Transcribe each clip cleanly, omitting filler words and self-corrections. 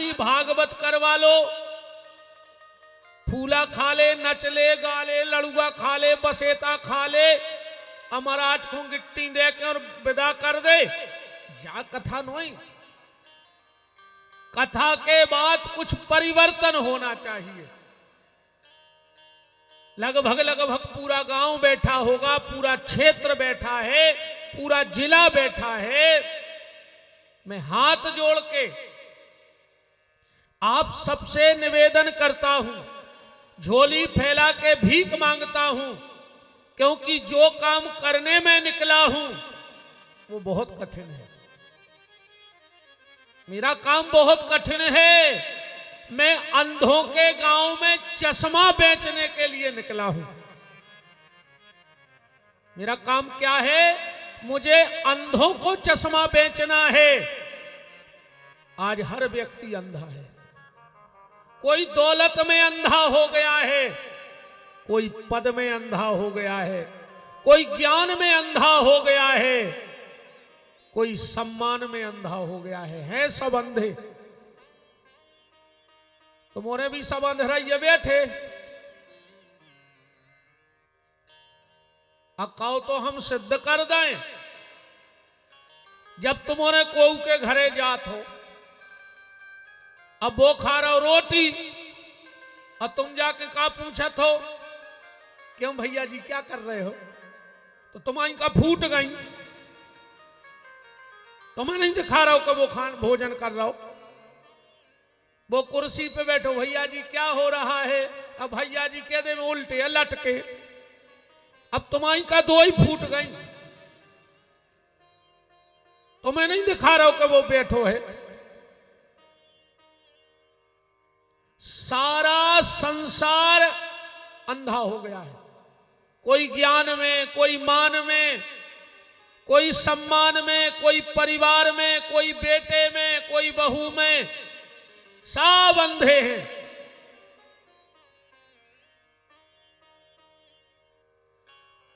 खाली भागवत करवा लो, फूला खा ले, नच ले, गा ले, लड़ुआ खा ले, बसेता खा ले, महाराज को गिट्टी दे के और विदा कर दे, जा कथा नहीं। कथा के बाद कुछ परिवर्तन होना चाहिए। लगभग लगभग पूरा गांव बैठा होगा, पूरा क्षेत्र बैठा है, पूरा जिला बैठा है। मैं हाथ जोड़ के आप सबसे निवेदन करता हूं, झोली फैला के भीख मांगता हूं, क्योंकि जो काम करने में निकला हूं वो बहुत कठिन है। मेरा काम बहुत कठिन है। मैं अंधों के गांव में चश्मा बेचने के लिए निकला हूं। मेरा काम क्या है? मुझे अंधों को चश्मा बेचना है। आज हर व्यक्ति अंधा है। कोई दौलत में अंधा हो गया है, कोई पद में अंधा हो गया है, कोई ज्ञान में अंधा हो गया है, कोई सम्मान में अंधा हो गया है सब अंधे। तुम्हारे भी सब अंधे बैठे। अकाउ तो हम सिद्ध कर दें। जब तुम्हारे कोऊ के घरे जात हो, अब वो खा रहा हो रोटी, और तुम जाके का पूछत हो, क्यों भैया जी क्या कर रहे हो? तो तुम्हारी का फूट गई। तुम्हें नहीं दिखा रहा हो कि वो भोजन कर रहा हो। वो कुर्सी पे बैठो, भैया जी क्या हो रहा है? अब भैया जी कह दे में उल्टे लटके। अब तुम्हारी का दो ही फूट गई। तुम्हें नहीं दिखा रहा हो कि वो बैठो है। सारा संसार अंधा हो गया है। कोई ज्ञान में, कोई मान में, कोई सम्मान में, कोई परिवार में, कोई बेटे में, कोई बहू में, सब अंधे हैं।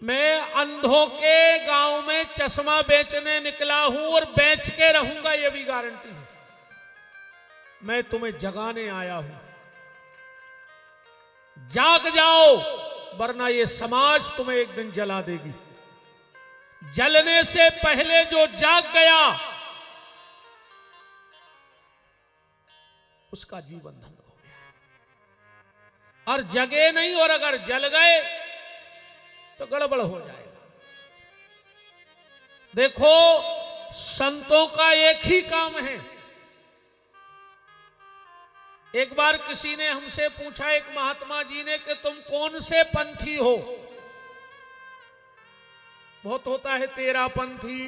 मैं अंधों के गांव में चश्मा बेचने निकला हूं और बेच के रहूंगा, यह भी गारंटी है। मैं तुम्हें जगाने आया हूं। जाग जाओ, वरना यह समाज तुम्हें एक दिन जला देगी। जलने से पहले जो जाग गया उसका जीवन धन्य हो गया, और जगे नहीं, और अगर जल गए तो गड़बड़ हो जाएगा। देखो, संतों का एक ही काम है। एक बार किसी ने हमसे पूछा, एक महात्मा जी ने, कि तुम कौन से पंथी हो? बहुत होता है तेरा पंथी,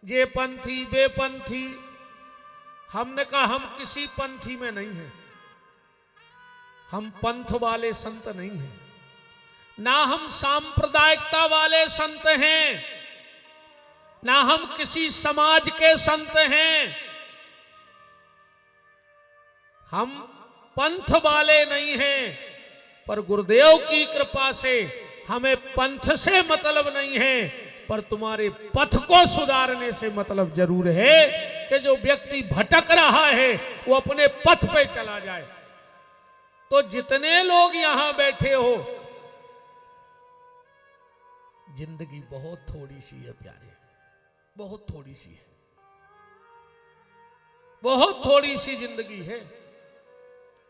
ये पंथी, वे पंथी। हमने कहा हम किसी पंथी में नहीं हैं। हम पंथ वाले संत नहीं हैं, ना हम सांप्रदायिकता वाले संत हैं, ना हम किसी समाज के संत हैं। हम पंथ वाले नहीं हैं, पर गुरुदेव की कृपा से हमें पंथ से मतलब नहीं है, पर तुम्हारे पथ को सुधारने से मतलब जरूर है कि जो व्यक्ति भटक रहा है वो अपने पथ पे चला जाए। तो जितने लोग यहां बैठे हो, जिंदगी बहुत थोड़ी सी है प्यारे, बहुत थोड़ी सी है, बहुत थोड़ी सी जिंदगी है,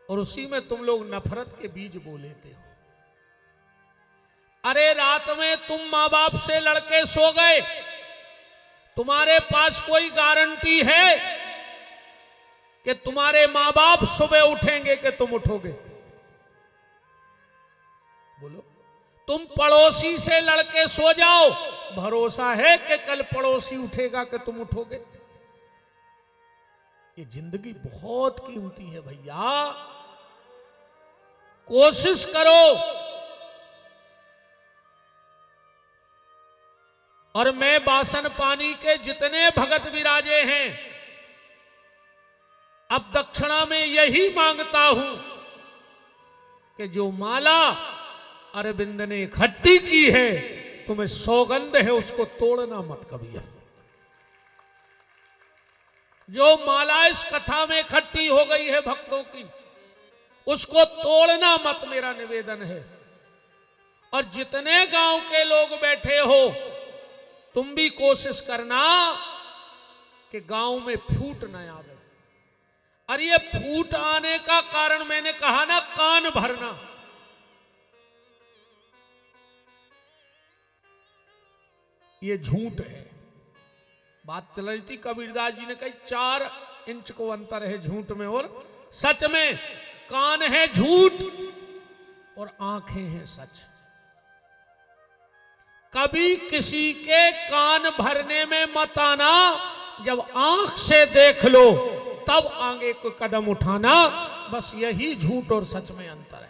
और उसी में तुम लोग नफरत के बीज बो लेते हो। अरे रात में तुम मां बाप से लड़के सो गए, तुम्हारे पास कोई गारंटी है कि तुम्हारे मां बाप सुबह उठेंगे कि तुम उठोगे? बोलो। तुम पड़ोसी से लड़के सो जाओ, भरोसा है कि कल पड़ोसी उठेगा कि तुम उठोगे? ये जिंदगी बहुत कीमती है भैया, कोशिश करो। और मैं बासन पानी के जितने भगत विराजे हैं, अब दक्षिणा में यही मांगता हूं कि जो माला अरविंद ने इकट्ठी की है, तुम्हें सौगंध है, उसको तोड़ना मत कभी। जो माला इस कथा में इकट्ठी हो गई है भक्तों की, उसको तोड़ना मत, मेरा निवेदन है। और जितने गांव के लोग बैठे हो, तुम भी कोशिश करना कि गांव में फूट न आवे। और ये फूट आने का कारण मैंने कहा ना, कान भरना। ये झूठ है। बात चल रही थी, कबीरदास जी ने कही 4 इंच को अंतर है झूठ में और सच में। कान है झूठ और आंखें हैं सच। कभी किसी के कान भरने में मत आना, जब आंख से देख लो तब आगे कोई कदम उठाना। बस यही झूठ और सच में अंतर है।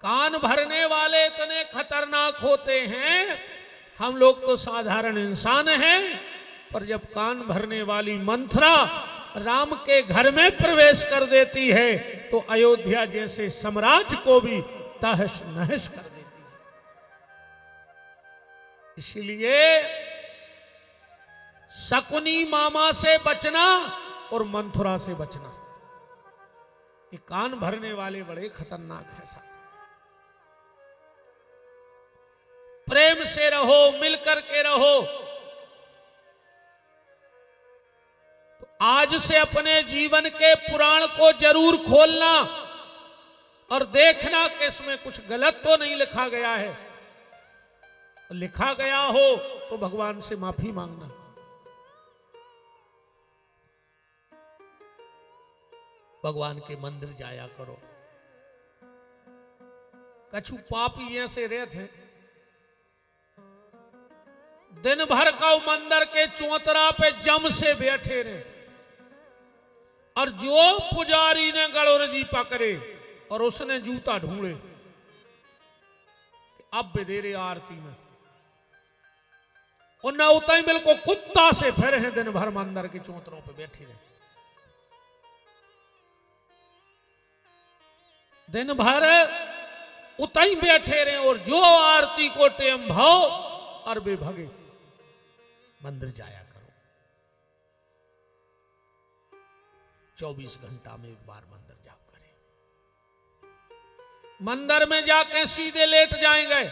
कान भरने वाले इतने खतरनाक होते हैं, हम लोग तो साधारण इंसान हैं, पर जब कान भरने वाली मंथरा राम के घर में प्रवेश कर देती है तो अयोध्या जैसे साम्राज्य को भी तहस नहस कर देती है। इसलिए शकुनी मामा से बचना और मंथुरा से बचना। ये कान भरने वाले बड़े खतरनाक है साहब। प्रेम से रहो, मिलकर के रहो। तो आज से अपने जीवन के पुराण को जरूर खोलना और देखना कि इसमें कुछ गलत तो नहीं लिखा गया है। लिखा गया हो तो भगवान से माफी मांगना। भगवान के मंदिर जाया करो। कछु पापी ऐसे रहते हैं, दिन भर का मंदिर के चौतरा पे जम से बैठे रहे, और जो पुजारी ने गणोर जी पकड़े और उसने जूता ढूंढे, अब बेदेरे आरती में, और न उतना ही बिल्कुल कुत्ता से फिर हैं दिन भर मंदिर के चौतरों पे बैठे रहे। दिन भर उतना ही बैठे रहे, और जो आरती को टेम भाव और बे भगे। मंदिर जाया करो, 24 घंटा में एक बार मंदिर जाओ करें। मंदिर में जाके सीधे लेट जाएंगे।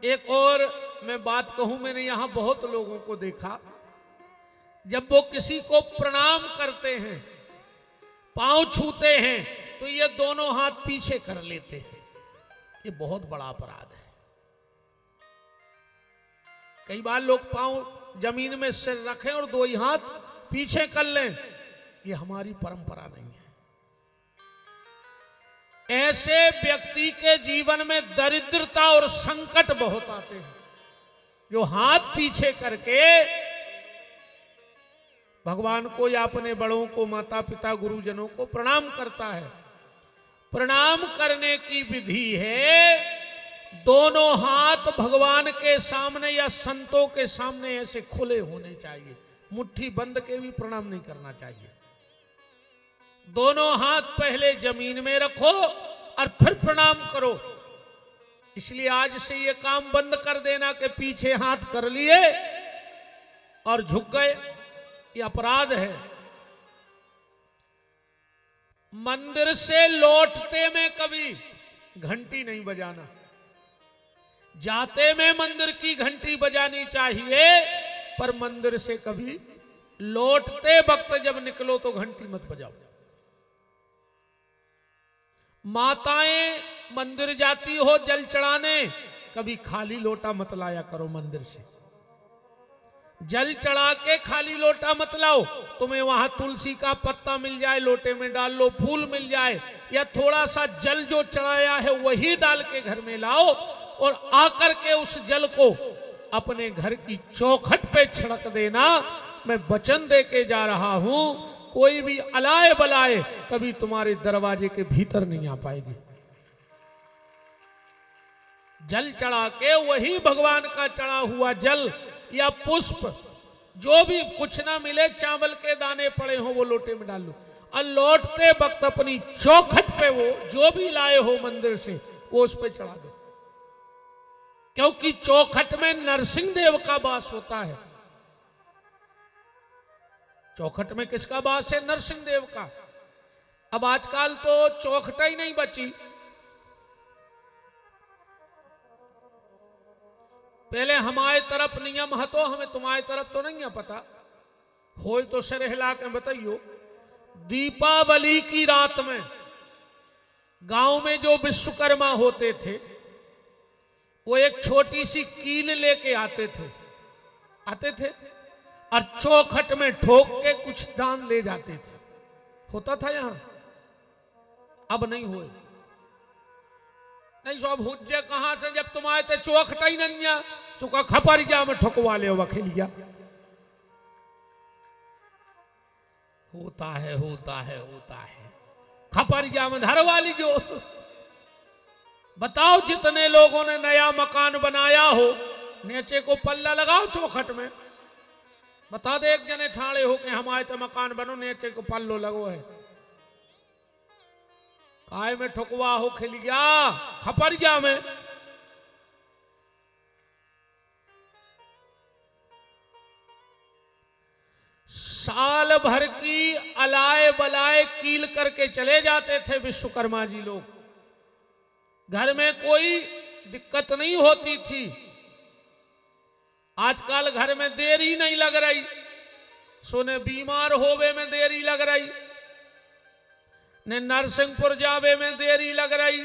एक और मैं बात कहूं, मैंने यहां बहुत लोगों को देखा, जब वो किसी को प्रणाम करते हैं, पांव छूते हैं, तो ये दोनों हाथ पीछे कर लेते हैं। ये बहुत बड़ा अपराध है। कई बार लोग पांव जमीन में सिर रखें और 2 ही हाथ पीछे कर लें। ये हमारी परंपरा नहीं है। ऐसे व्यक्ति के जीवन में दरिद्रता और संकट बहुत आते हैं, जो हाथ पीछे करके भगवान को या अपने बड़ों को, माता पिता, गुरुजनों को प्रणाम करता है। प्रणाम करने की विधि है, दोनों हाथ भगवान के सामने या संतों के सामने ऐसे खुले होने चाहिए। मुट्ठी बंद के भी प्रणाम नहीं करना चाहिए। दोनों हाथ पहले जमीन में रखो और फिर प्रणाम करो। इसलिए आज से ये काम बंद कर देना कि पीछे हाथ कर लिए और झुक गए, ये अपराध है। मंदिर से लौटते में कभी घंटी नहीं बजाना। जाते में मंदिर की घंटी बजानी चाहिए, पर मंदिर से कभी लौटते वक्त जब निकलो तो घंटी मत बजाओ। माताएं मंदिर जाती हो जल चढ़ाने, कभी खाली लोटा मत लाया करो मंदिर से। जल चढ़ा के खाली लोटा मत लाओ। तुम्हें वहां तुलसी का पत्ता मिल जाए, लोटे में डाल लो, फूल मिल जाए, या थोड़ा सा जल जो चढ़ाया है वही डाल के घर में लाओ, और आकर के उस जल को अपने घर की चौखट पे छिड़क देना। मैं वचन दे के जा रहा हूं, कोई भी अलाए बलाए कभी तुम्हारे दरवाजे के भीतर नहीं आ पाएगी। जल चढ़ा के वही भगवान का चढ़ा हुआ जल या पुष्प, जो भी कुछ ना मिले, चावल के दाने पड़े हो, वो लोटे में डाल लो, और लौटते वक्त अपनी चौखट पे वो जो भी लाए हो मंदिर से, वो उस पे चढ़ा दो। क्योंकि चौखट में नरसिंह देव का वास होता है। चौखट में किसका वास है? नरसिंह देव का। अब आजकल तो चौखट ही नहीं बची। पहले हमारे तरफ नियम है तो हमें तुम्हारी तरफ तो नहीं है पता हो, तो सिर हिला के बताइयो। दीपावली की रात में गांव में जो विश्वकर्मा होते थे वो एक छोटी सी कील लेके आते थे और चौखट में ठोक के कुछ दान ले जाते थे। होता था यहां, अब नहीं हुए। नहीं सब हुज्जे कहां से, जब तुम आए थे चौखट ही नहीं, सुखा खपरिया में ठोकवा ले वकीलिया। होता है खपरिया में धरवा लीजो। बताओ जितने लोगों ने नया मकान बनाया हो नीचे को पल्ला लगाओ चौखट में। बता दे एक जने ठाणे हो के हमारे तो मकान बनो नीचे को पल्लो लगो है। काय में ठुकवा हो खिलिया खपरिया में। साल भर की अलाए बलाए कील करके चले जाते थे विश्वकर्मा जी लोग। घर में कोई दिक्कत नहीं होती थी। आजकल घर में देरी नहीं लग रही, सोने बीमार होवे में देरी लग रही, ने नरसिंहपुर जावे में देरी लग रही,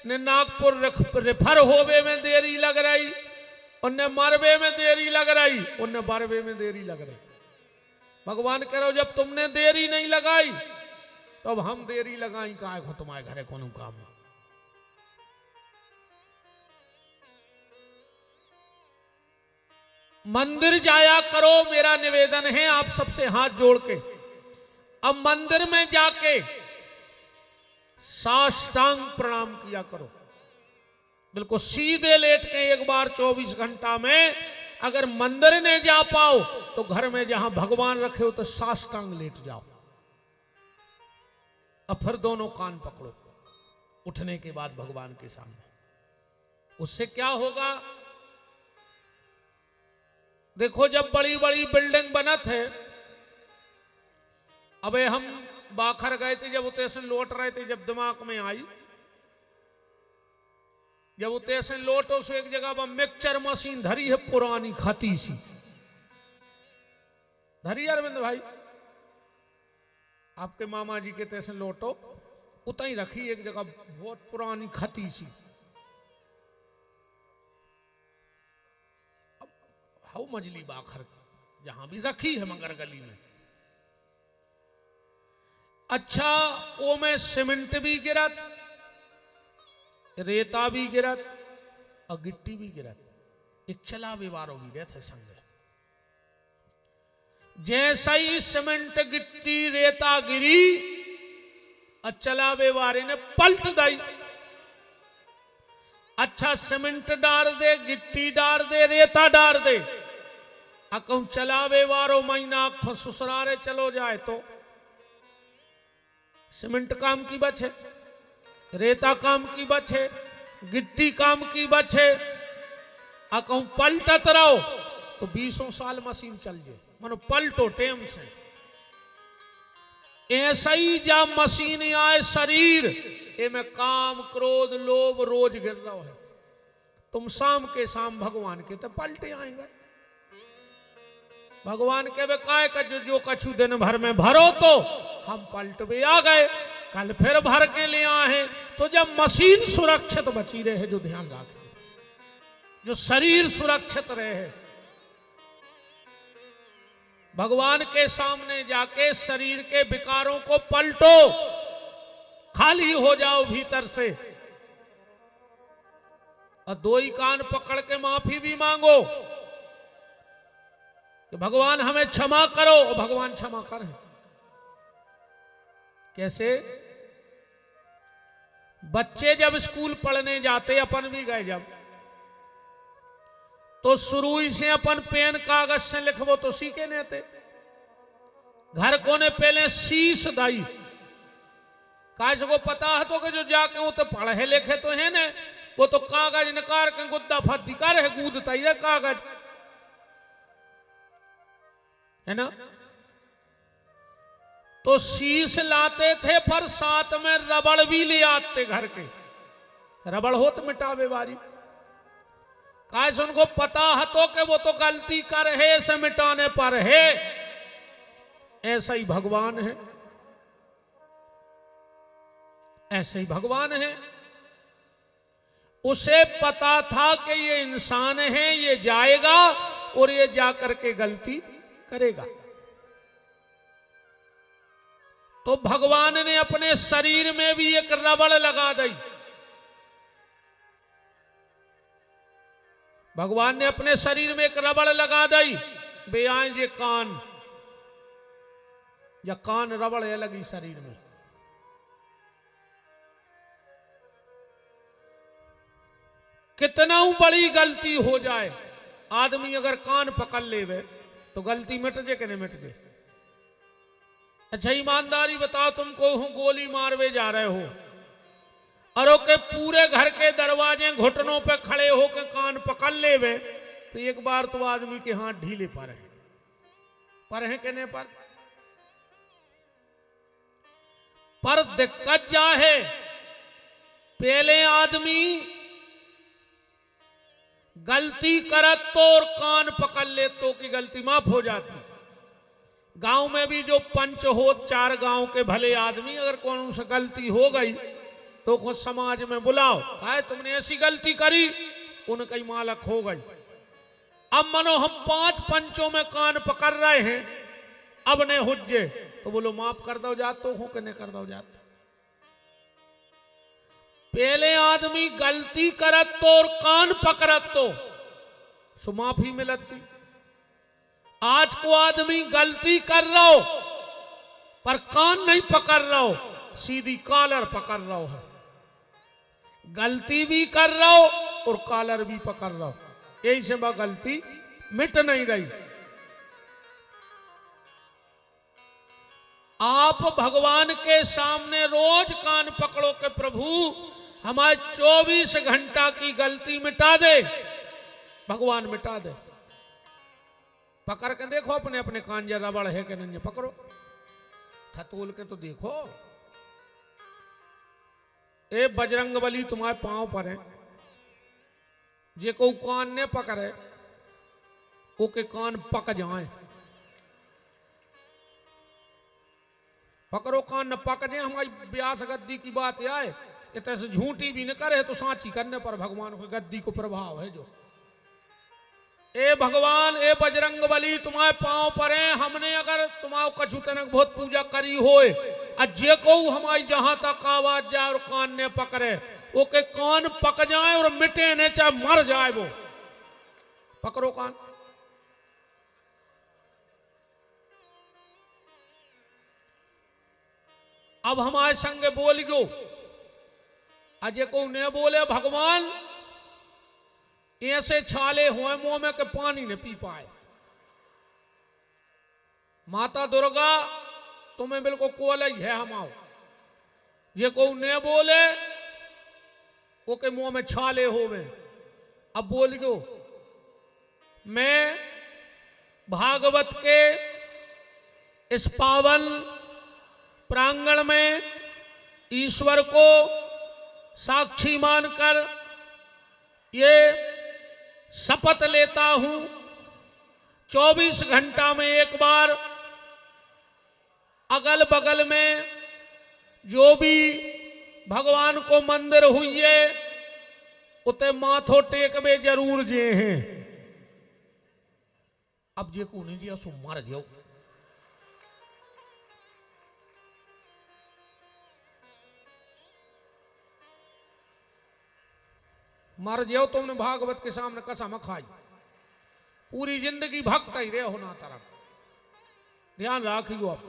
ने नागपुर रिफर होवे में देरी लग रही, उन्ने मरवे में देरी लग रही, उन्ने बरवे में देरी लग रही। भगवान कह रहे जब तुमने देरी नहीं लगाई तो अब हम देरी लगाई का तुम्हारे घरे कोनो काम। मंदिर जाया करो, मेरा निवेदन है आप सबसे हाथ जोड़ के। अब मंदिर में जाके साष्टांग प्रणाम किया करो, बिल्कुल सीधे लेट के एक बार 24 घंटा में। अगर मंदिर ने जा पाओ तो घर में जहां भगवान रखे हो तो साष्टांग लेट जाओ। अब फिर दोनों कान पकड़ो उठने के बाद भगवान के सामने। उससे क्या होगा? देखो जब बड़ी बड़ी बिल्डिंग बना थे, अबे हम बाखर गए थे जब उतने लौट रहे थे, जब दिमाग में आई, जब उतने लौटो सो एक जगह पर मिक्सचर मशीन धरी है पुरानी खती सी धरी। अरविंद भाई आपके मामा जी के तैसे लौटो उतना ही रखी एक जगह बहुत पुरानी खती सी। हाउ मजली बाखर जहां भी रखी है मगर गली में। अच्छा वो में सीमेंट भी गिरत, रेता भी गिरत और गिट्टी भी गिरत। एक चला व्यवहार भी रहते संग। जैसा ही सीमेंट गिट्टी रेता गिरी और चला व्यवहार ने पलट दाई। अच्छा सीमेंट डाल दे, गिट्टी डाल दे, रेता डाल दे, अकम चलावे वारो महीना ससुरारे चलो जाए तो सीमेंट काम की बचे, रेता काम की बचे, गिट्टी काम की बचे, अकम पलटत रहो तो 20 साल मशीन चल जाए। मानो पलटो टेम से। ऐसा ही जब मशीन आए शरीर में काम क्रोध लोभ रोज गिर रहा है, तुम शाम के शाम भगवान के तो पलटे आएंगे। भगवान के वे काय का जो कछु दिन भर में भरो तो हम पलट भी आ गए, कल फिर भर के ले आए। तो जब मशीन सुरक्षित बची रहे, जो ध्यान रखे, जो शरीर सुरक्षित रहे, भगवान के सामने जाके शरीर के विकारों को पलटो, खाली हो जाओ भीतर से, और दो ही कान पकड़ के माफी भी मांगो कि भगवान हमें क्षमा करो, और भगवान क्षमा करें। कैसे? बच्चे जब स्कूल पढ़ने जाते, अपन भी गए जब, तो शुरू ही से अपन पेन कागज से लिखवो तो सीखे नहीं थे। घर को ने पहले शीश दाई, काश को पता है तो कि जो जाके वो तो पढ़े लिखे तो है ने, वो तो कागज निकाल के गुद्दा फद्दी कर है, कूदता ही है कागज, है ना। तो शीश लाते थे, पर साथ में रबड़ भी ले आते घर के। रबड़ हो तो मिटावे वाली, काश उनको पता है तो कि वो तो गलती कर है, से मिटाने पर है। ऐसा ही भगवान है, ऐसे ही भगवान है। उसे पता था कि ये इंसान है, ये जाएगा और ये जाकर के गलती करेगा। तो भगवान ने अपने शरीर में भी एक रबड़ लगा दी। भगवान ने अपने शरीर में एक रबड़ लगा दी। बेआए जे कान, या कान रबड़ है लगी शरीर में। कितना बड़ी गलती हो जाए, आदमी अगर कान पकड़ लेवे तो गलती मिट जे कि नहीं मिट जे। अच्छा ईमानदारी बताओ, तुमको गोली मारवे जा रहे हो और के पूरे घर के दरवाजे घुटनों पे खड़े होकर कान पकड़ लेवे, तो एक बार तो आदमी के हाथ ढीले पर है कहने पर दिक्कत क्या है, पहले आदमी गलती करत तो और कान पकड़ ले तो की गलती माफ हो जाती। गांव में भी जो पंच हो, 4 गांव के भले आदमी, अगर कौन से गलती हो गई तो खुद समाज में बुलाओ, है तुमने ऐसी गलती करी, उनकी मालक हो गई। अब मनो हम 5 पंचों में कान पकड़ रहे हैं, अब ने हुज्जे तो बोलो माफ कर दो जात तो हो कि नहीं कर दो जात। पहले आदमी गलती करत तो और कान पकड़त तो सो माफी मिलती। आज को आदमी गलती कर रहा हो पर कान नहीं पकड़ रहा हो, सीधी कॉलर पकड़ रहा है। गलती भी कर रहा हो और कॉलर भी पकड़ रहा हो, यही से वह गलती मिट नहीं रही। आप भगवान के सामने रोज कान पकड़ो के प्रभु हमारे 24 घंटा की गलती मिटा दे, भगवान मिटा दे। पकड़ के देखो अपने अपने कान, जरा रबड़ है कि नहीं, पकड़ो थतोल के तो देखो। ए बजरंगबली तुम्हारे पांव पर है, जे को कान ने पकड़े वो के कान पक जाए। पकड़ो कान न पक जाए, हमारी ब्यास गद्दी की बात आए, इतने से झूठी भी न करे तो सांची करने पर भगवान को गद्दी को प्रभाव है जो। ए भगवान, ए बजरंगबली तुम्हारे पांव पर है, हमने अगर तुम्हारे कछु तनक बहुत पूजा करी होए, अज्जे को हमारी जहां तक आवाज जाए और कान ने पकड़े वो के कान पक जाए और मिटे ने चाहे मर जाए वो। पकड़ो कान। अब हमारे संग बोल गो, अजय को ने बोले भगवान ऐसे छाले हुए मुंह में के पानी ने पी पाए। माता दुर्गा तुम्हें बिल्कुल कोल ही है हमाओ, ये को ने बोले वो के मुंह में छाले होवे। अब बोल गो, मैं भागवत के इस पावन प्रांगण में ईश्वर को साक्षी मानकर ये शपथ लेता हूं, 24 घंटा में एक बार अगल बगल में जो भी भगवान को मंदिर हुई है उते माथो टेकवे जरूर जे हैं। अब जे को नहीं जिया सो मर जाओ। मर जाओ तुमने भागवत के सामने कसम खाई, पूरी जिंदगी भक्त ही रहे हो ना तरफ। ध्यान रखियो आप।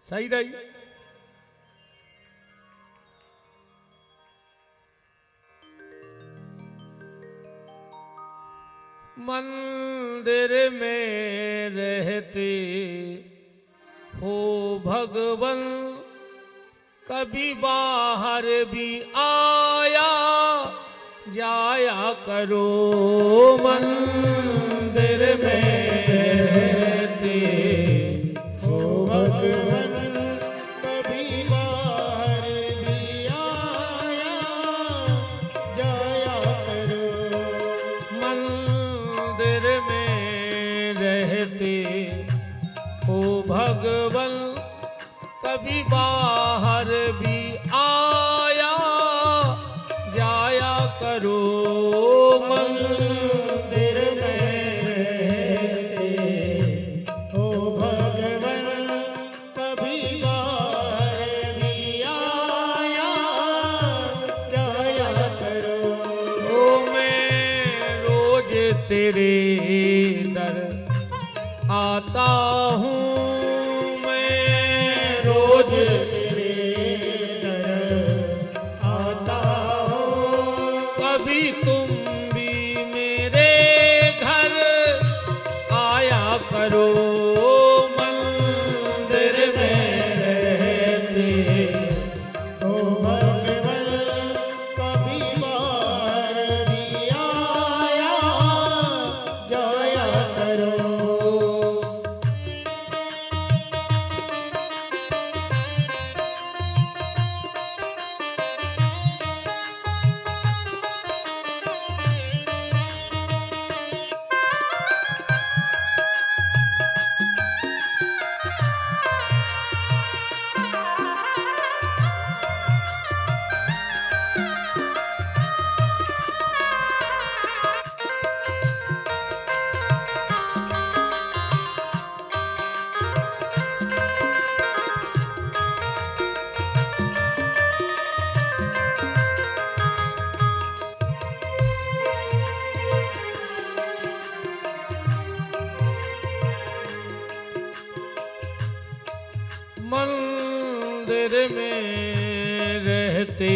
सही रही। मंदिर में रहते हो भगवन, कभी बाहर भी आया जाया करो। मंदिर में रहते हो भगवन, कभी बाहर भी आया जाया करो। मंदिर में रहते हो भगवन, कभी बाहर भी आया जाया करो। मंदिर में रहते हो भगवन, कभी बाहर भी आया जाया करो। ओ मैं रोज तेरे दर आता हूँ, रोज तेरे दर आता हूँ, कभी तुम भी मेरे घर आया करो। मंदिर में रहते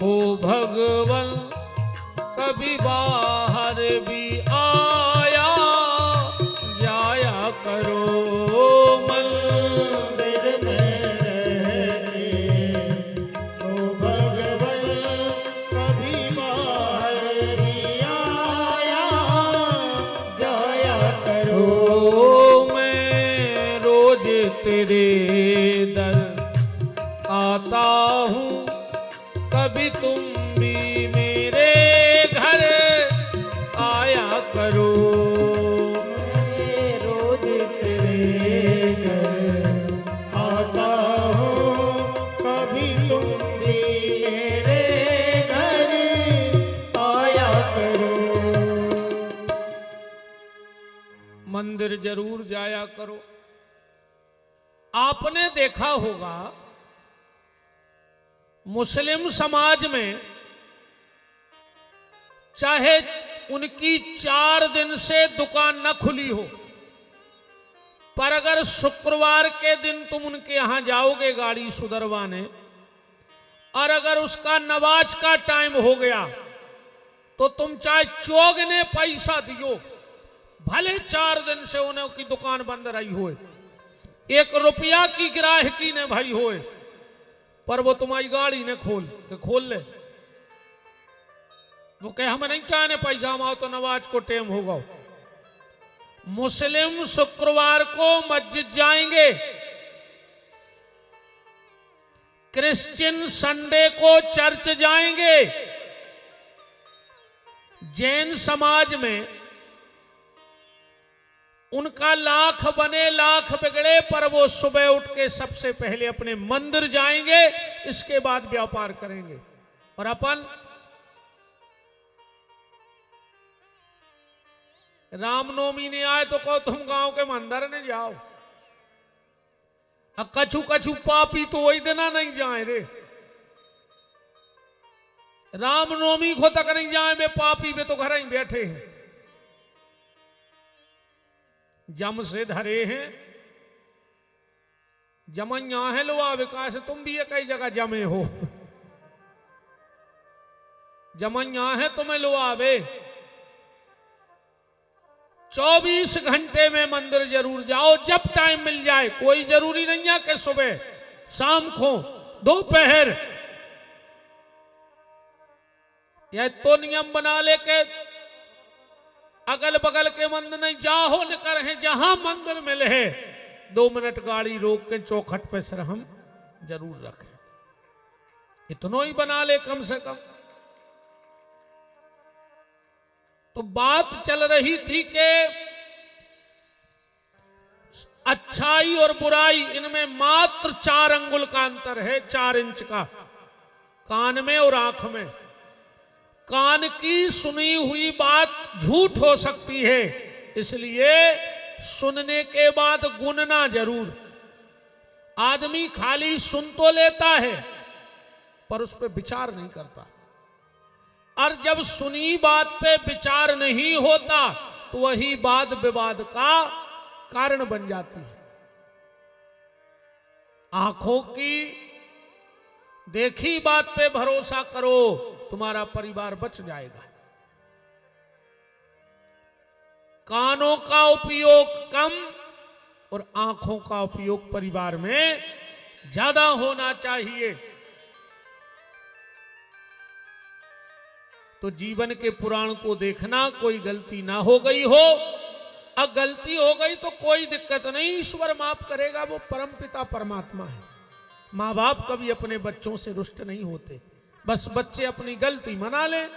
हो भगवन, कभी बाहर भी आया जाया करो। मंदिर में रहते हो भगवन, कभी बाहर भी आया जाया करो। मंदिर में रहते हो भगवन, कभी बाहर भी आया जाया करो। मैं रोज तेरे दर आता हूँ, कभी तुम भी मेरे घर आया करो। रोज तेरे घर आता हूँ, कभी तुम भी मेरे घर आया करो। मंदिर जरूर जाया करो। आपने देखा होगा मुस्लिम समाज में चाहे उनकी 4 दिन से दुकान न खुली हो, पर अगर शुक्रवार के दिन तुम उनके यहां जाओगे गाड़ी सुधरवाने, और अगर उसका नमाज का टाइम हो गया तो तुम चाहे चौगने पैसा दियो, भले 4 दिन से उन्हें की दुकान बंद रही हो, 1 रुपया की ग्राहकी ने भाई होए, पर वो तुम्हारी गाड़ी ने खोल ले। वो कहे हम नहीं चाहने पैसा, हम आओ तो नमाज को टेम होगा। मुस्लिम शुक्रवार को मस्जिद जाएंगे, क्रिश्चियन संडे को चर्च जाएंगे। जैन समाज में उनका लाख बने लाख बिगड़े, पर वो सुबह उठ के सबसे पहले अपने मंदिर जाएंगे, इसके बाद व्यापार करेंगे। और अपन रामनवमी ने आए तो कहो तुम गांव के मंदिर ने जाओ, कछु कछु पापी तो वही देना नहीं जाए रे। रामनवमी को तक नहीं जाए वे पापी, वे तो घर ही बैठे हैं, जम से धरे हैं। जमैया है लोआ विकास, तुम भी कई जगह जमे हो। जमैया है तुम्हें लोआवे, 24 घंटे में मंदिर जरूर जाओ, जब टाइम मिल जाए। कोई जरूरी नहीं है कि सुबह, शाम को, दोपहर। यह तो नियम बना ले के अगल बगल के मंदिर नहीं जाओ, निकर है जहां मंदिर मिले है 2 मिनट गाड़ी रोक के चौखट पे सिर हम जरूर रखें। इतना ही बना ले कम से कम। तो बात चल रही थी कि अच्छाई और बुराई, इनमें मात्र 4 अंगुल का अंतर है, 4 इंच का, कान में और आंख में। कान की सुनी हुई बात झूठ हो सकती है, इसलिए सुनने के बाद गुनना जरूर। आदमी खाली सुन तो लेता है पर उस पर विचार नहीं करता, और जब सुनी बात पे विचार नहीं होता तो वही वाद विवाद का कारण बन जाती है। आंखों की देखी बात पे भरोसा करो, तुम्हारा परिवार बच जाएगा। कानों का उपयोग कम और आंखों का उपयोग परिवार में ज्यादा होना चाहिए। तो जीवन के पुराण को देखना, कोई गलती ना हो गई हो। अब गलती हो गई तो कोई दिक्कत नहीं, ईश्वर माफ करेगा, वो परमपिता परमात्मा है। माँ बाप कभी अपने बच्चों से रुष्ट नहीं होते, बस बच्चे अपनी गलती मना लें।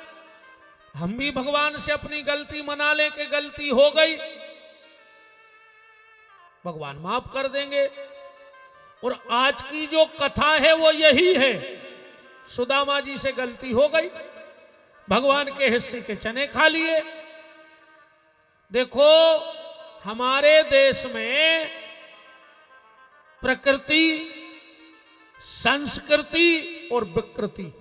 हम भी भगवान से अपनी गलती मना लें कि गलती हो गई, भगवान माफ कर देंगे। और आज की जो कथा है वो यही है। सुदामा जी से गलती हो गई, भगवान के हिस्से के चने खा लिए। देखो हमारे देश में प्रकृति, संस्कृति और विकृति,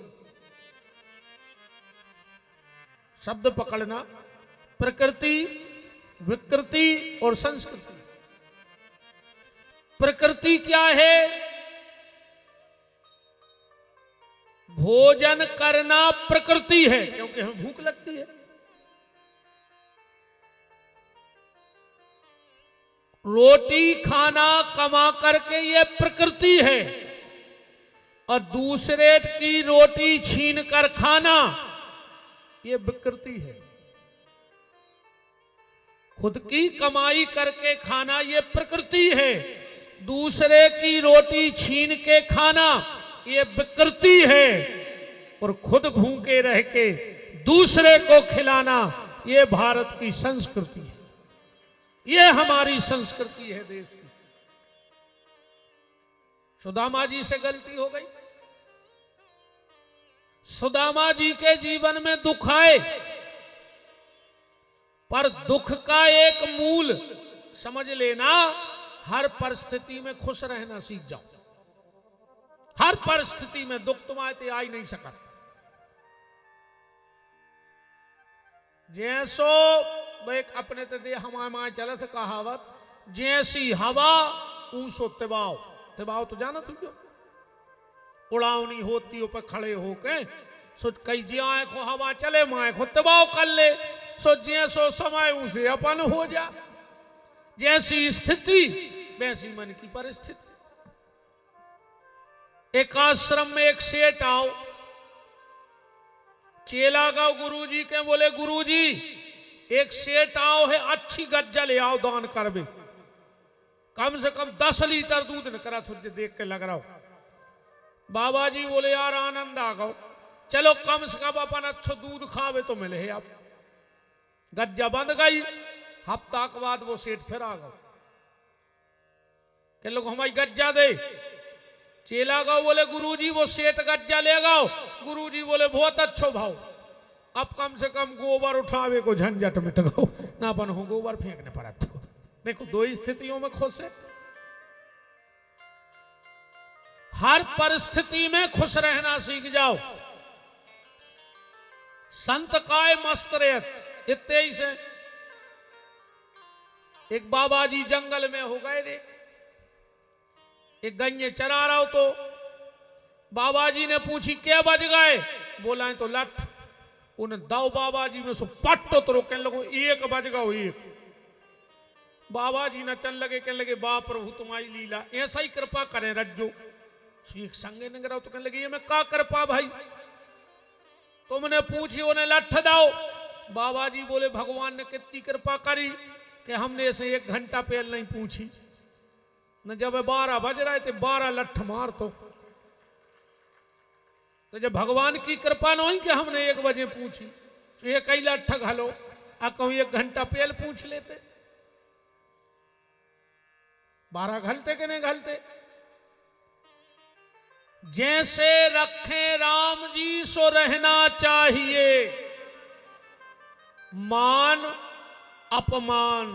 शब्द पकड़ना, प्रकृति, विकृति और संस्कृति। प्रकृति क्या है? भोजन करना प्रकृति है, क्योंकि हमें भूख लगती है। रोटी खाना कमा करके ये प्रकृति है, और दूसरे की रोटी छीन कर खाना ये विकृति है। खुद की कमाई करके खाना ये प्रकृति है, दूसरे की रोटी छीन के खाना ये विकृति है, और खुद भूखे रह के दूसरे को खिलाना ये भारत की संस्कृति है। ये हमारी संस्कृति है देश की। सुदामा जी से गलती हो गई। सुदामा जी के जीवन में दुख आए, पर दुख का एक मूल समझ लेना, हर परिस्थिति में खुश रहना सीख जाओ। हर परिस्थिति में दुख तुम्हारे आ ही नहीं सका। जैसो एक अपने ते दे हमारे माए चलत कहावत, जैसी हवा ऊंसो तिबाव। तिबाव तो जाना तुम जो उड़ावनी होती ऊपर खड़े होके, सो कई जिया को हवा चले माए को तिबाव कर ले। सो जैसो समय उसे अपन हो जा। जैसी स्थिति वैसी मन की परिस्थिति। एक आश्रम में एक सेठ आओ, चेला गाओ गुरुजी के, बोले गुरुजी एक सेठ आओ है, अच्छी गज्जा ले आओ दान करबे, कम से कम 10 लीटर दूध न करा, तुझे देख के लग रहा हो। बाबा जी बोले यार आनंद आ गो, चलो कम से कम अपन अच्छो दूध खावे तो मिले है। आप गज्जा बंद गई, हफ्ता के बाद वो सेठ फिर आ गो के लोग हमारी गज्जा दे। चेला गाओ बोले गुरुजी वो सेठ गज्जा ले गाओ। गुरुजी बोले बहुत अच्छो भाव, अब कम से कम गोबर उठावे को झंझट मिट गो ना, अपन हो गोबर फेंकने पड़ा। तो देखो दो ही स्थितियों में खुश है। हर परिस्थिति में खुश रहना सीख जाओ। संत काय मस्त रहत, इतने ही से एक बाबा जी जंगल में हो गए रे, एक गन्ने चरा रहा हो तो बाबा जी ने पूछी क्या बज गए? बोला है तो लठ। उन 2 बाबा जी में सो पट्टो तो रोकने लगो, 1 बज गओ, 1 बाबा जी नचन लगे, कहने लगे वाह प्रभु तुम्हारी लीला, ऐसा ही कृपा करें रज्जो। सीख संगे निगराओ तो कहने लगे ये मैं का कृपा भाई, तुमने पूछी उन्हें लठ दाओ। बाबा जी बोले भगवान ने कितनी कृपा करी कि हमने ऐसे 1 घंटा पहले नहीं पूछी न, जब 12 बज रहे थे 12 लठ मार तो जब भगवान की कृपा न हुई कि हमने 1 बजे पूछी, तो ये कई लठ घलो आ कहूं 1 घंटा पहले पूछ लेते, 12 घलते कि नहीं घलते। जैसे रखे राम जी सो रहना चाहिए, मान अपमान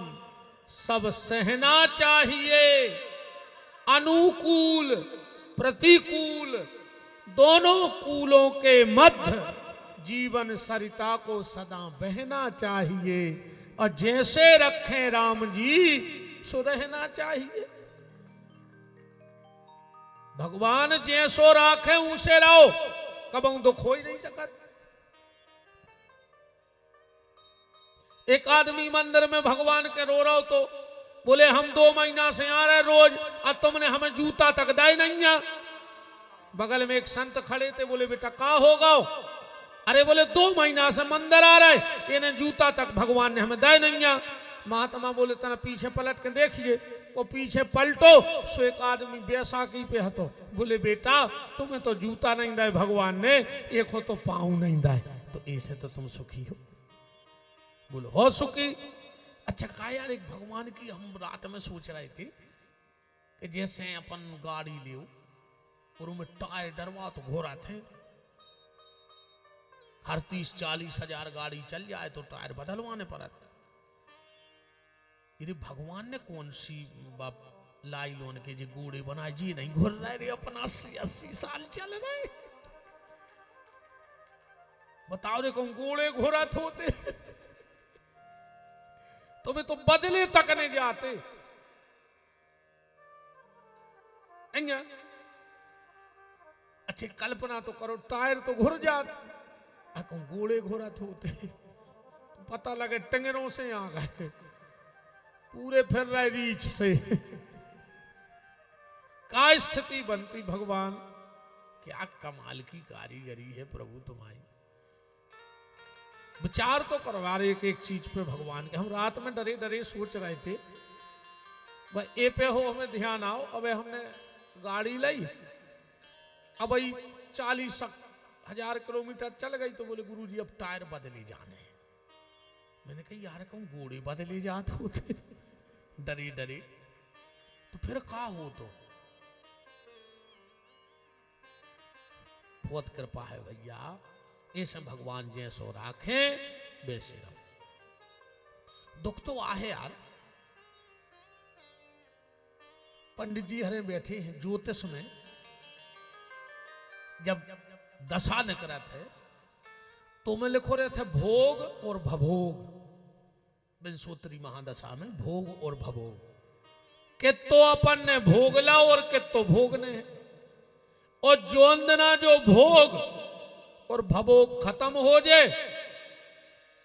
सब सहना चाहिए, अनुकूल प्रतिकूल दोनों कूलों के मध्य जीवन सरिता को सदा बहना चाहिए, और जैसे रखें राम जी सो रहना चाहिए। भगवान जैसो राखे उसे रहो, कबहू दुख हो ही नहीं सकता। एक आदमी मंदिर में भगवान के रो रहा हो तो बोले हम 2 महीना से आ रहे रोज, और तुमने हमें जूता तक दाई नहीं है। बगल में एक संत खड़े थे, बोले बेटा का होगा? अरे बोले 2 महीना से मंदिर आ रहे, इन्हें जूता तक भगवान ने हमें दाई नहीं है। महात्मा बोले तना पीछे पलट के देखिए, वो पीछे पलटो सो एक आदमी बैसाखी पे हतो। बोले बेटा तुम्हें तो जूता नहीं दाए भगवान ने, एक हो तो पाँव नहीं दाए, तो ऐसे तो तुम सुखी हो। बोलो हो सुखी। अच्छा का यार, एक भगवान की हम रात में सोच रहे थे कि जैसे अपन गाड़ी ले और उनमें टायर डरवा तो घोरा थे, हर 30-40 हजार गाड़ी चल जाए तो टायर बदलवाने पड़ते। यदि भगवान ने कौन सी लाई लोन के जो घोड़े बनाए जी नहीं घुर रहे रे, अपन 80-80 साल चल रहे, बताओ रे कौन घोड़े घोड़ा होते तुम्हें तो बदले तक नहीं जाते। अच्छी कल्पना तो करो, टायर तो घुर जाते, घोड़े घोड़ा होते, पता लगे टंगरों से आ गए, पूरे फिर रहे रीछ से। का स्थिति बनती भगवान, क्या कमाल की कारीगरी है प्रभु तुम्हारी। विचार तो करवा रहे एक चीज पे भगवान के। हम रात में डरे डरे सोच रहे थे भाई ए पे हो हमें ध्यान आओ। अब हमने गाड़ी लाई, अब भाई 40 हजार किलोमीटर चल गई तो बोले गुरुजी अब टायर बदले जाने। मैंने कहा यार कहूँ घोड़े बदले जाते होते डरे डरे, तो फिर का हो तो बहुत कृपा है भैया, ऐसे भगवान जैसो राखे वैसे रहो। दुख तो आहे यार। पंडित जी हरे बैठे हैं ज्योतिष में, जब दशा निकला थे तो मैं लिखो रहे थे भोग और भभोग। विंशोत्तरी महादशा में भोग और भभोग, कितो अपन ने भोगला और कितो भोगने हैं। और जोंदना जो भोग और भभोग खत्म हो जाए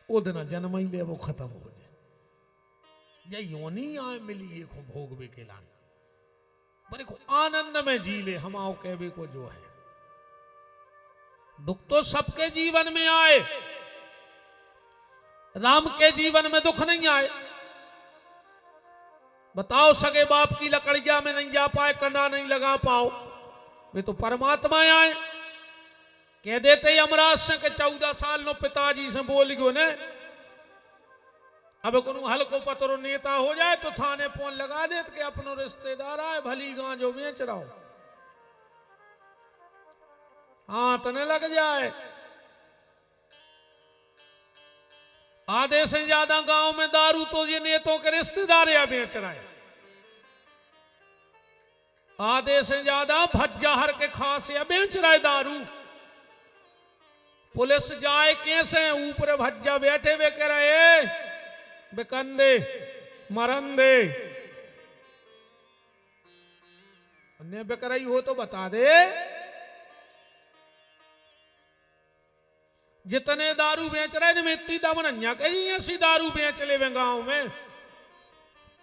वो दिन जन्म ही ले वो खत्म हो जाए। ये योनी आए मिली ये को भोग बे के लान बड़े को आनंद में जी ले हम आओ कहबे को जो है। दुख तो सबके जीवन में आए, राम के जीवन में दुख नहीं आए। बताओ सगे बाप की लकड़िया में नहीं जा पाए, कंधा नहीं लगा पाओ, वे तो परमात्मा आए। कह देते यमराज से कि 14 साल नो पिताजी से बोल गयो ने, अब को हल्को पतरो नेता हो जाए तो थाने फोन लगा देते कि अपनो रिश्तेदार आए भली गां जो बेच रहा हो, हाथ न लग जाए। आधे से ज्यादा गांव में दारू तो ये नेतों के रिश्तेदार या बेच रहे हैं, आधे से ज्यादा भज्जाहर के खास या बेच रहे दारू। पुलिस जाए कैसे ऊपर भज्जा बैठे वे कह रहे बेकंदे मरंदे, ने बेकराई हो तो बता दे। जितने दारू बेच रहे हैं इतनी दम नन्या कहीं ऐसी दारू बेच ले गांव में।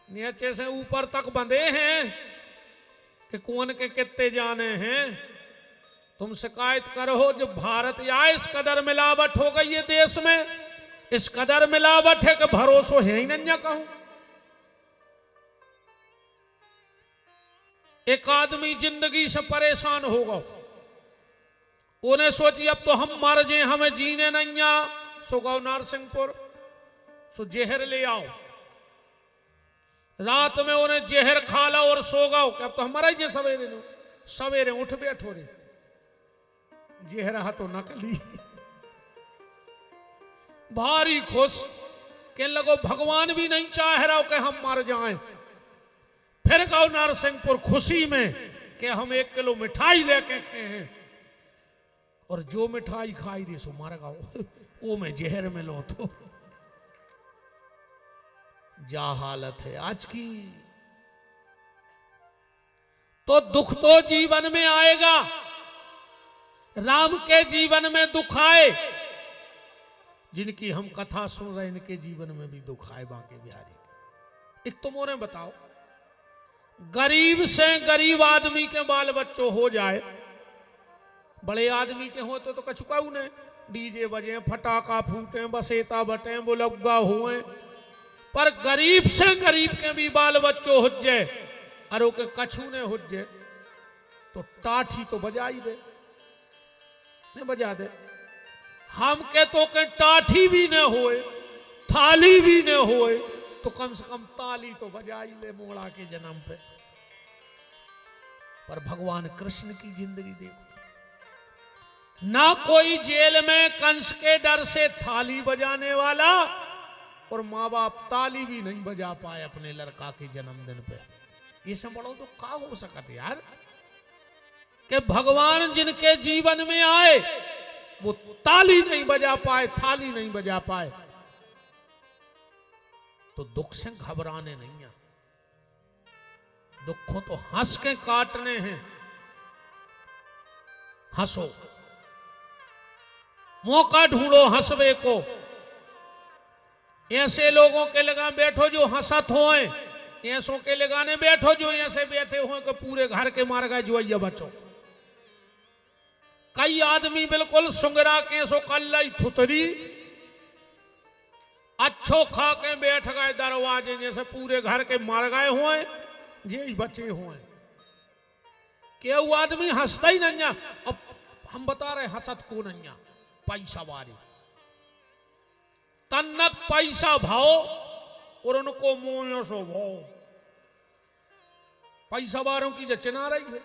नीचे से ऊपर तक बंधे हैं कि कौन के कितने जाने हैं। तुम शिकायत करो जब भारत या इस कदर मिलावट हो गई है देश में, इस कदर मिलावट है कि भरोसा है ही नहीं कहूं। एक आदमी जिंदगी से परेशान होगा, उन्हें सोची अब तो हम मर जाए, हमें जीने नहीं आ, सो गौ नरसिंहपुर सो जहर ले आओ। रात में उन्हें जहर खा लो और सो गओ कि अब तो हमारा ही सवेरे नो, सवेरे उठ बैठो रे जहरा तो नकली। भारी खुश कहने लगो भगवान भी नहीं चाह रहा कि हम मर जाएं। फिर गौ नरसिंहपुर खुशी में कि हम 1 किलो मिठाई लेके खाए हैं, और जो मिठाई खाई दी सो मर गओ, वो में जहर में लो तो जा हालत है आज की। तो दुख तो जीवन में आएगा, राम के जीवन में दुख आए, जिनकी हम कथा सुन रहे इनके जीवन में भी दुख आए बांके बिहारी। एक तुम उन्हें बताओ, गरीब से गरीब आदमी के बाल बच्चों हो जाए, बड़े आदमी के होते तो कछु कहू ने, डीजे बजे, फटाका फूटे, बसेता बटे, बुलग्गा हुए, पर गरीब से गरीब के भी बाल बच्चों हो जाए और के कछु ने हो जाए तो टाठी तो बजा ही दे, नहीं बजा दे। हम के तो के टाठी भी न होए, थाली भी न होए, तो कम से कम ताली तो बजा ही ले मोड़ा के जन्म पे। पर भगवान कृष्ण की जिंदगी देखो, ना कोई जेल में कंस के डर से थाली बजाने वाला, और माँ बाप ताली भी नहीं बजा पाए अपने लड़का के जन्मदिन पे। ये सब बड़ो तो का हो सकते यार, कि भगवान जिनके जीवन में आए वो ताली नहीं बजा पाए, थाली नहीं बजा पाए, तो दुख से घबराने नहीं है। दुखों तो हंस के काटने हैं, हंसो, मौका ढूंढो हंसवे को। ऐसे लोगों के लगा बैठो जो हंसत होए, ऐसों के लगाने बैठो जो ऐसे बैठे हो कि पूरे घर के मार गए जो ये बच्चों। कई आदमी बिल्कुल सुंगरा के सो कल्लाई थुतरी, अच्छो खा के बैठ गए दरवाजे, जैसे पूरे घर के मार गए हुए यही बचे हुए। केहू आदमी हंसता ही नहीं। अब हम बता रहे हंसत को नहीं, पैसा वारी तन्नक पैसा भाव और उनको मोह सो भाव। पैसा वारों की जचना रही है,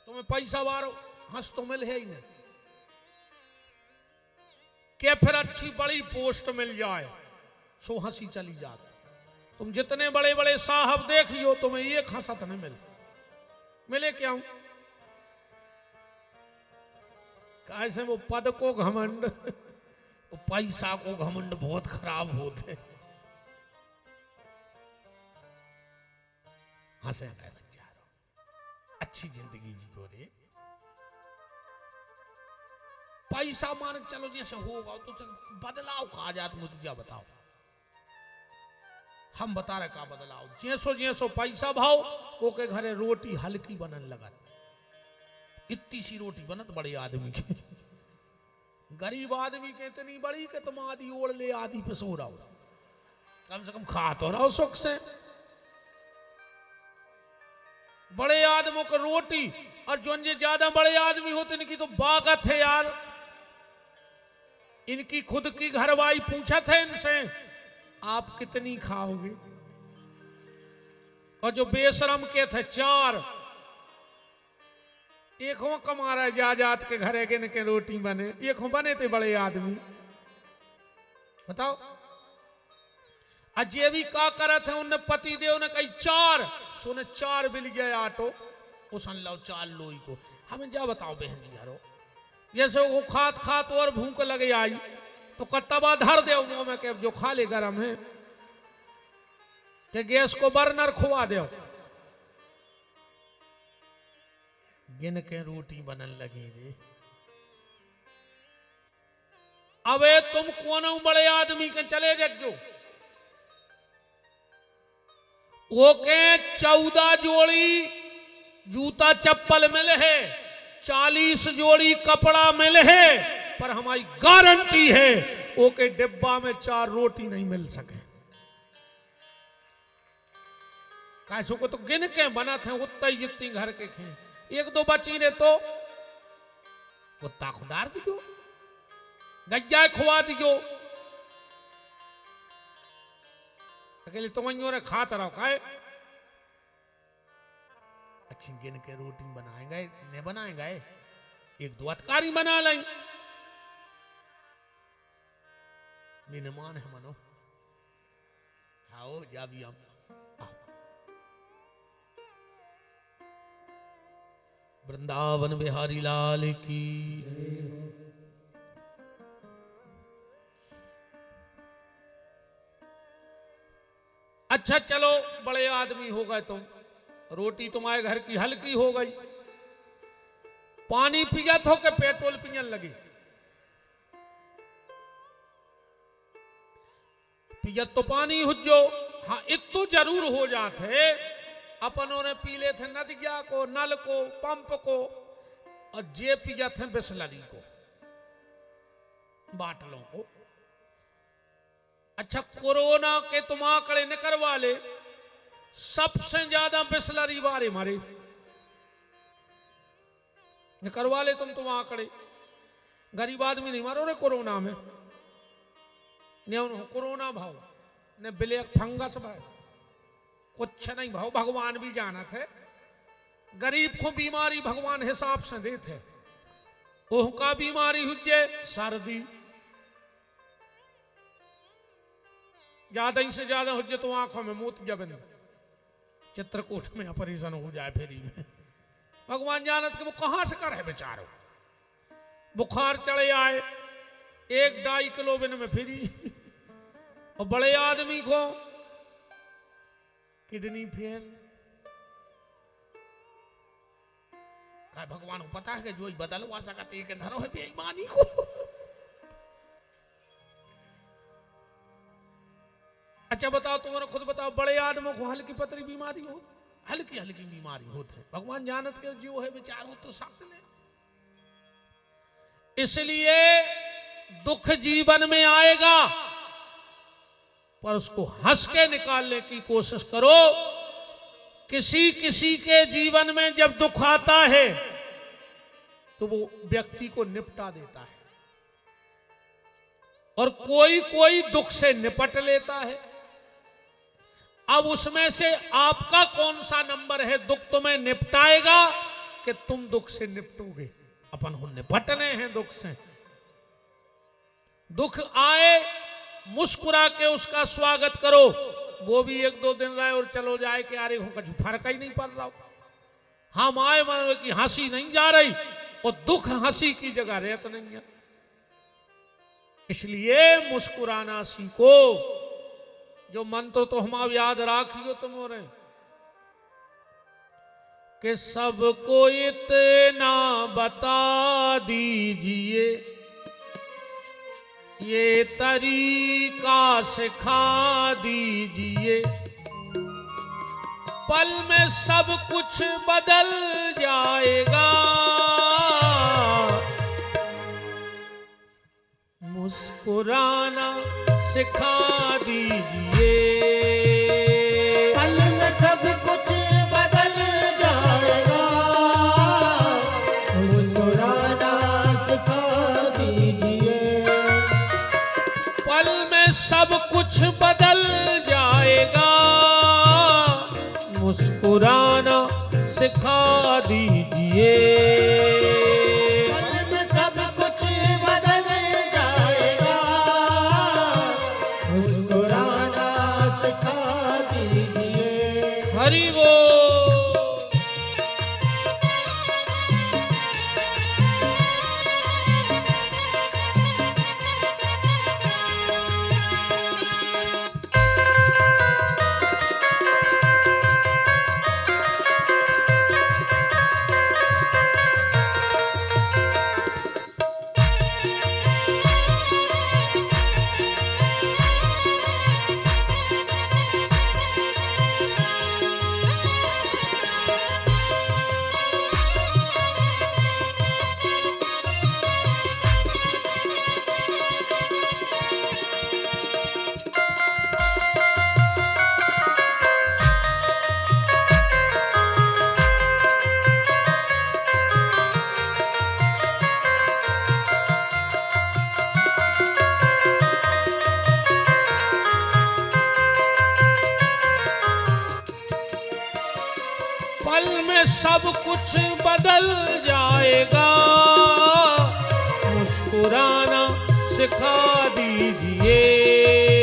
तुम्हें पैसा वारों हंस तो मिल है ही नहीं, क्या फिर अच्छी बड़ी पोस्ट मिल जाए सो हंसी चली जाती। तुम जितने बड़े बड़े साहब देखियो तुम्हें एक हंसत नहीं मिले क्यों? कैसे वो पद को घमंड, वो पैसा को घमंड बहुत खराब होते। हंसे अच्छी जिंदगी जियो रे। पैसा मान चलो जैसे होगा तो बदलाव का आजाद मुझे तुझे बताओ। हम बता रहे का बदलाव, जैसो जैसो पैसा भाव ओके घरे रोटी हल्की बनन लगत। इतनी सी रोटी बनत बड़े आदमी की, गरीब आदमी के इतनी बड़ी कि तुम आधी ओढ़ ले आधी पे सो रहो, कम से कम खा तो रहो सुख से। बड़े आदमों को रोटी, और जो ज्यादा बड़े आदमी होते इनकी तो बागत है यार। इनकी खुद की घरवाई पूछा था इनसे आप कितनी खाओगे, और जो बेशरम के थे 4, एक हो कमा रहा जात के घरे के इनके रोटी बने, एक हो बने थे बड़े आदमी। बताओ अजय भी का करे थे, उन्हें पति देव ने कही 4, सोने 4 बिल गया आटो उसन लो 4 लोई को। हमें जा बताओ बहन जी हरो, जैसे वो खात खात और भूख लगे आई तो कत्तबा धर दे मुंह में के जो खा ले गरम है, कि गैस को बर्नर खुआ दो। गिन के रोटी बनन लगी रे। अबे तुम कौन बड़े आदमी के चले जज्जो, वो के 14 जोड़ी जूता चप्पल मिले है, 40 जोड़ी कपड़ा मिले है, पर हमारी गारंटी है वो के डिब्बा में 4 रोटी नहीं मिल सके। कैसो को तो गिन के बना थे उतना ही जितनी घर के खे, 1-2 बची ने तो कुत्ता खुदार दियो, गज्जा खुआ दियो, अकेले तुम ने खाता रहो खाए। अच्छी गिन के रोटी बनाएंगे ने बनाएंगे, 1-2 अतकारी बना लें, मेहमान है मनो। आओ जा भी हम वृंदावन बिहारी लाल की। अच्छा चलो बड़े आदमी हो गए तुम, रोटी तुम्हारे घर की हल्की हो गई, पानी पिया तो के पेट्रोल पियन लगी, पियत तो पानी हुजो। हाँ इतो जरूर हो जाते, अपनों ने पी ले थे नदिया को, नल को, पंप को, और जे पिया थे बिस्लरी को, बाटलों को। अच्छा कोरोना के तुम आंकड़े निकलवा ले, सबसे ज्यादा बिस्लरी वाले मारे निकलवा ले तुम आंकड़े, गरीब आदमी नहीं मारो रे कोरोना में, ने कोरोना भाव ने ब्लैक फंगस भाव कुछ नहीं भाव, भगवान भी जाना थे, गरीब को बीमारी भगवान हिसाब से देते, ओहका बीमारी हुजे सर्दी, ज्यादा से ज्यादा हुजे तो आंखों में मूत जबन, चित्रकूट में ऑपरेशन हो जाए फेरी में, भगवान जानत कि वो कहां से करे बेचारो, बुखार चढ़े आए 1-2 किलो बिन में फिरी, और बड़े आदमी को किडनी फेल, भगवान को पता है कि जो बदलवा सकते के धरो है बेईमानी को। अच्छा बताओ तुम्हारा खुद बताओ, बड़े आदमों को हल्की पतरी बीमारी हो, हल्की हल्की बीमारी होते, भगवान जानत के जो है विचार हो तो साथ ले। इसलिए दुख जीवन में आएगा, पर उसको हंस के निकालने की कोशिश करो। किसी किसी के जीवन में जब दुख आता है तो वो व्यक्ति को निपटा देता है, और कोई कोई दुख से निपट लेता है। अब उसमें से आपका कौन सा नंबर है, दुख तुम्हें निपटाएगा कि तुम दुख से निपटोगे? अपन को निपटने हैं दुख से। दुख आए मुस्कुरा के उसका स्वागत करो, वो भी 1-2 दिन रहे और चलो जाए कि अरे कुछ फर्क ही नहीं पड़ रहा। हम आए मन की हंसी नहीं जा रही, और दुख हंसी की जगह रहता नहीं है। इसलिए मुस्कुराना सीखो। जो मंत्र तो हम याद राखियो तुम्हारे, कि सबको इतना बता दीजिए, ये तरीका सिखा दीजिए, पल में सब कुछ बदल जाएगा। मुस्कुराना सिखा दीजिए, पल में सब कुछ बदल जाएगा। मुस्कुराना सिखा दीजिए, पल में सब कुछ बदल जाएगा। मुस्कुराना सिखा दीजिए, पल में सब कुछ बदल जाएगा। मुस्कुराना सिखा दीजिए। हरि वो। सब कुछ बदल जाएगा, मुस्कुराना सिखा दीजिए।